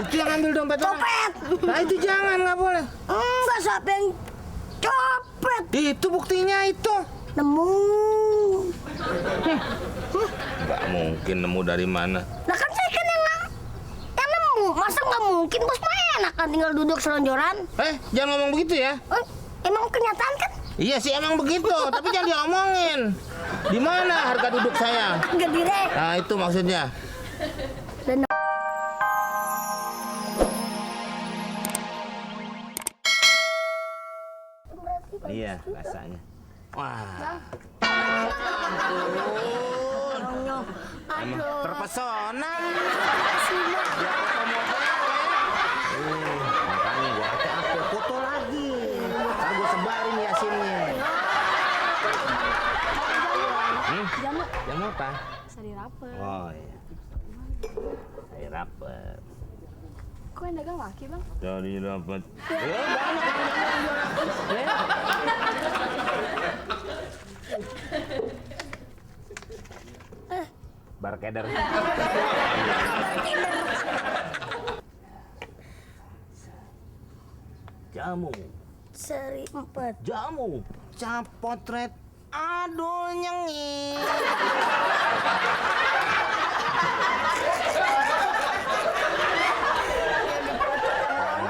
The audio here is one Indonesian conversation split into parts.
Itu yang ambil dompet orang. Copet. Nah itu jangan, nggak boleh. Enggak, siapa yang copet? Itu buktinya itu. Nemu. Nggak mungkin nemu dari mana. Nah kan saya kan yang nemu. Masa nggak mungkin? Bos mah enak kan tinggal duduk selonjoran. Jangan ngomong begitu ya. Emang kenyataan kan? Iya sih emang begitu, tapi jangan diomongin. Di mana harga duduk saya? Nggak direk. Nah itu maksudnya. Dan Iya rasanya. Wah. Emang terpesona. Ya foto model. Makanya gua kata foto lagi. Ntar gua sebarin Yasinnya. Jamu. Jamu apa? Sari rapet. Oh iya. Saya rapet. Kok yang dagang laki, Bang? Dari rapet. Barkeder. Jamu. seri 4. Jamu. Cap potret. Aduh nyengir.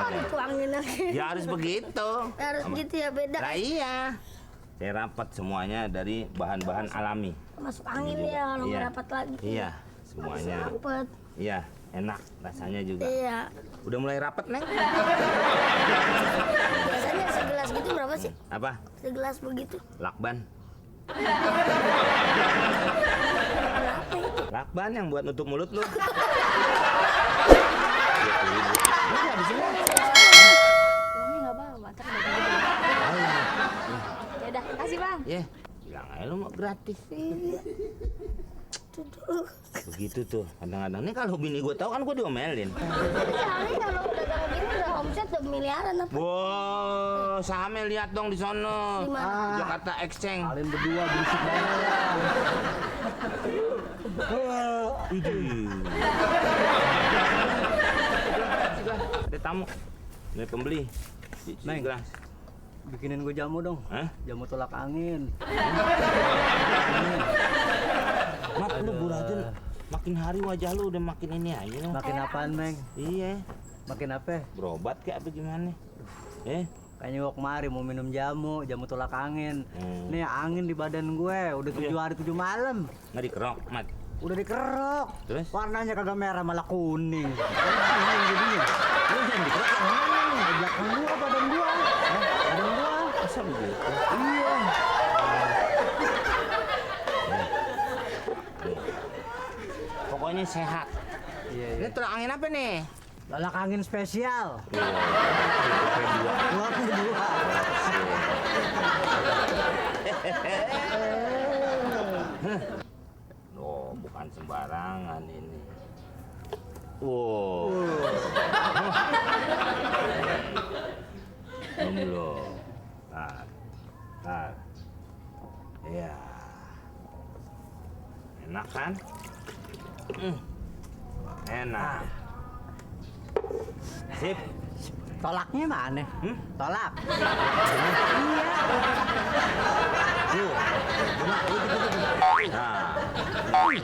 Dituangin lagi. Ya harus begitu. Harus gitu ya, beda. Nah iya. Saya rapat semuanya dari bahan-bahan alami. Masuk angin ya kalau Iya. nggak rapat lagi. Iya, semuanya. Rapet. Iya, enak rasanya juga. Iya. Udah mulai rapat, Neng? Biasanya segelas gitu berapa sih? Apa? Segelas begitu. Lakban. Lakban yang buat nutup mulut lu. Udah di sini. Uangnya nggak bawa, ntar dagang gitu. Ya udah, kasih Bang. Ya, bilang aja lu mau gratis. Begitu tuh, kadang-kadang nih kalau bini gue tahu kan gue diomelin. Soalnya kalau dagang gini udah omset udah miliaran apa? Wow, sahamnya lihat dong di sono. Di mana? Jakarta Exchange. Kalian berdua berisik banget. Idih. Ada tamu. Ini pembeli. Neng. Gelas. Bikinin gue jamu dong. Hah? Jamu tolak angin. Mat, lu Buratin makin hari wajah lu udah makin ini aja lu. Makin apaan, Meng? Iya, Makin apa? berobat kayak apa gimana? Kayaknya gua kemari mau minum jamu tolak angin. Nih angin di badan gue udah 7 hari 7 malam. Nggak dikerok, Mat. Udah dikerok. Terus? Warnanya kagak merah malah kuning. Jadinya. Lu jangan dikerok yang mana nih? Di belakang gua badan gua. Badan gua. Masa begitu? Iya. Pokoknya sehat. Iya, Ini tolak angin apa nih? Tolak angin spesial. Gua kedua. Oh, bukan sembarangan ini. Wow. Belum. Tar. Iya. Enak kan? Enak. Sip. Tolaknya mana? Tolak. Tuh. Nah.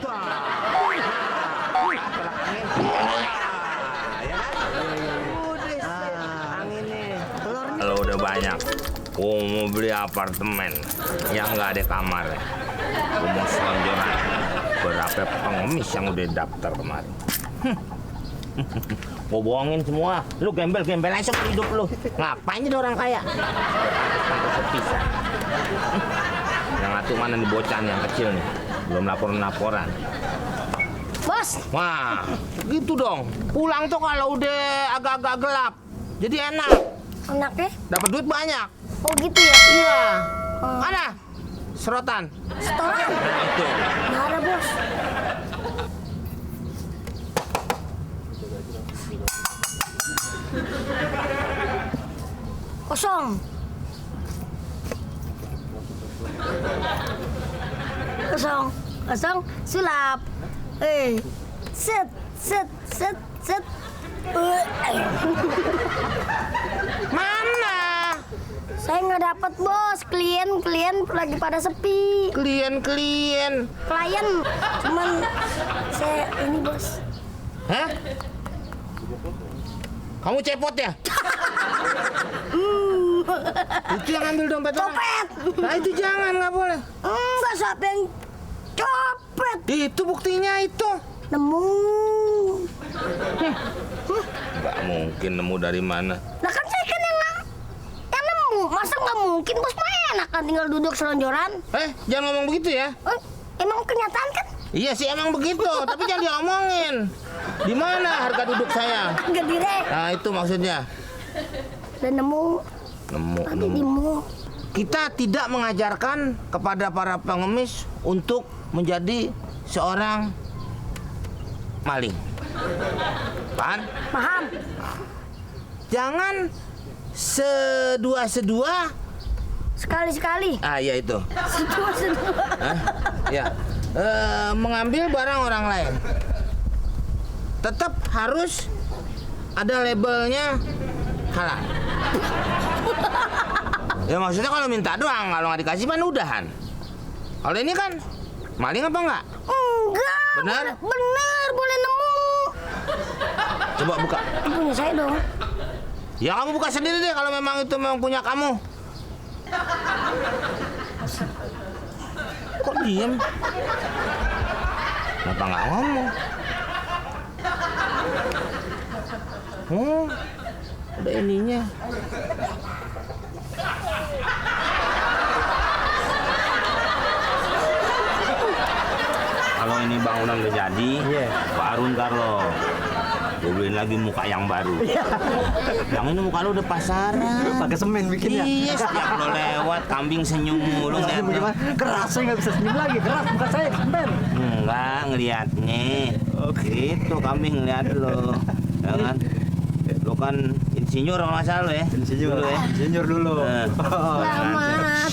Tolak angin. Ya kan? Udah anginnya. Kalau udah banyak, gua mau beli apartemen yang nggak ada kamarnya. Gua mau selonjoran. Berapa pengemis yang udah daftar kemarin. Gua bohongin semua. Lu gembel-gembel aja sama hidup lu. Ngapain jadi orang kaya? Sampai sepisah. Yang satu mana nih bocah yang kecil nih. Belum laporan. Bos, Wah, gitu dong. Pulang tuh kalau udah agak-agak gelap. Jadi enak. enaknya? Dapat duit banyak. Oh gitu ya? Iya. Mana? Serotan. Setoran? Nah, itu. Nggak ada, Bos. Kosong. Kosong. Sulap. Set. Mana? Saya nggak dapat bos, klien lagi pada sepi. Klien. Klien, cuman saya ini bos. Hah? Kamu cepot ya? Itu yang ambil dompet orang. Copet. Nah itu jangan, nggak boleh. Enggak, siapa yang copet? Itu buktinya itu. Nemu. Nggak mungkin nemu dari mana. Nah kan saya kan yang nemu. Masa nggak mungkin bos mah enak kan tinggal duduk selonjoran. Jangan ngomong begitu ya. Emang kenyataan kan? Iya sih emang begitu, tapi jangan diomongin. Di mana harga duduk saya? Nggak direk. Nah itu maksudnya. Dan nemu. Nemu. Kita tidak mengajarkan kepada para pengemis untuk menjadi seorang maling. Paham? Paham? Jangan sedua-sedua. Sekali-sekali. Iya itu. Sedua-sedua. Ya. Mengambil barang orang lain. Tetap harus ada labelnya halal. Ya maksudnya kalau minta doang, kalau nggak dikasih kan udahan. Kalau ini kan maling apa enggak? Enggak. Benar? Benar, boleh nemu. Coba buka. Punya saya dong. Ya kamu buka sendiri deh kalau memang itu memang punya kamu. Kok diem? Kenapa nggak ngomong? Ada ininya. Kalau ini bangunan udah jadi, baru ntar lo gue beliin lagi muka yang baru. Yang ini muka lo udah pasaran. Pakai semen bikinnya. Iya, setiap lo lewat kambing senyum mulu. Keras, saya nggak bisa senyum lagi. Keras muka saya semen. Enggak, ngeliatnya. Itu kambing ngeliat lo. Jangan. Lo kan insinyur kalau nggak salah lo ya. Insinyur dulu. Selamat.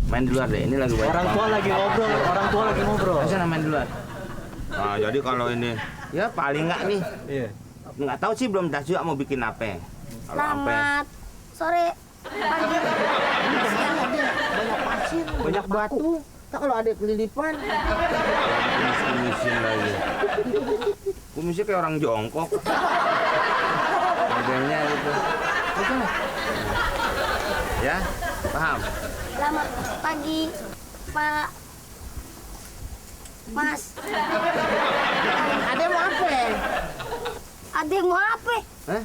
Main di luar deh, ini lagi banyak. Orang tua lagi ngobrol. Masa main di luar? Nah, jadi kalau ini ya paling nggak nih. Iya. Nggak tahu sih, belum tahu juga mau bikin apa. Kalau apa? Selamat sore. Pagi. Siang ada. Banyak pasir, banyak batu. Tak kalau ada kelilipan. Kumisin lagi. Kumisnya kayak orang jongkok. Modelnya gitu. Ya, paham? Selamat pagi, Pak. Mas. Ada mau apa? Ada yang mau apa? Hah?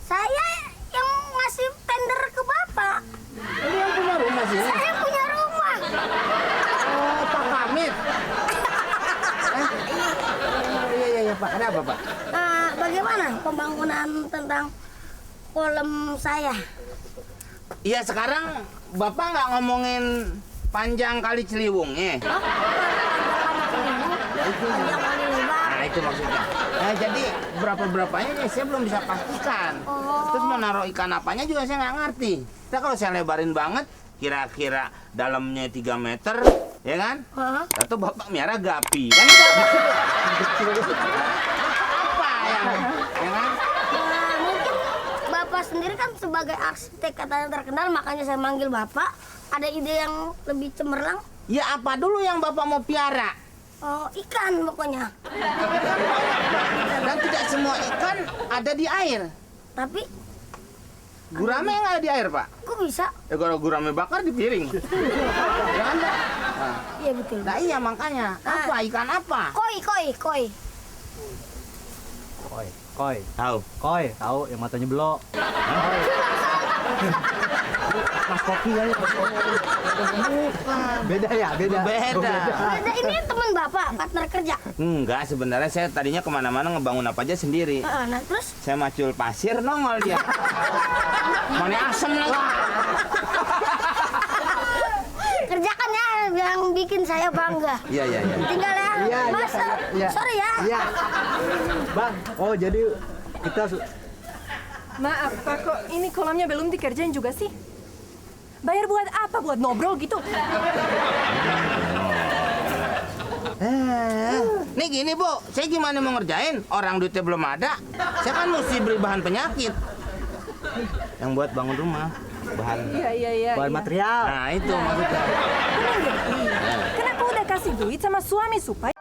Saya yang ngasih tender ke Bapak. Ini yang punya rumah sini? Saya punya rumah. Oh, Pak Kamit. Iya, Pak. Ada apa, Pak? Bagaimana pembangunan tentang kolam saya? Iya, sekarang Bapak nggak ngomongin panjang kali Ciliwungnya. Panjang kali lebar. Nah, itu maksudnya. Nah, jadi berapa-berapanya nih saya belum bisa pastikan. Terus mau naruh ikan apanya juga saya nggak ngerti. Nah, kalau saya lebarin banget, kira-kira dalamnya 3 meter, ya kan? Atau Bapak miara gapi, kan? Apa ya kan? Mungkin Bapak sendiri kan sebagai arsitek katanya terkenal, makanya saya manggil Bapak. Ada ide yang lebih cemerlang? Ya apa dulu yang Bapak mau piara? Oh, ikan pokoknya. Dan tidak semua ikan ada di air. Tapi Gurame yang ada di air, Pak. kok bisa? Ya kalau gurame bakar di piring. Ya kan, Pak? Nah, Iya betul. nah iya makanya. Apa? Ikan apa? Koi. Tahu yang matanya belok. Mas Koki ya. Beda ya, beda. Beda. Ada ini teman Bapak, partner kerja. Enggak, sebenarnya saya tadinya kemana-mana ngebangun apa aja sendiri. Nah, terus Saya macul pasir, nongol dia. Mana asem lagi. kerjakan ya yang bikin saya bangga. Iya. Tinggal ya, Iya, Mas. iya. Sorry ya. Iya. Bang, oh jadi kita Maaf Pak, kok ini kolamnya belum dikerjain juga sih? Bayar buat apa? Buat ngobrol gitu? Nih gini Bu, saya gimana mau ngerjain? Orang duitnya belum ada. Saya kan mesti beli bahan penyakit. Yang buat bangun rumah, bahan Iya. Bahan material. Nah itu maksudnya. Kenapa udah kasih duit sama suami supaya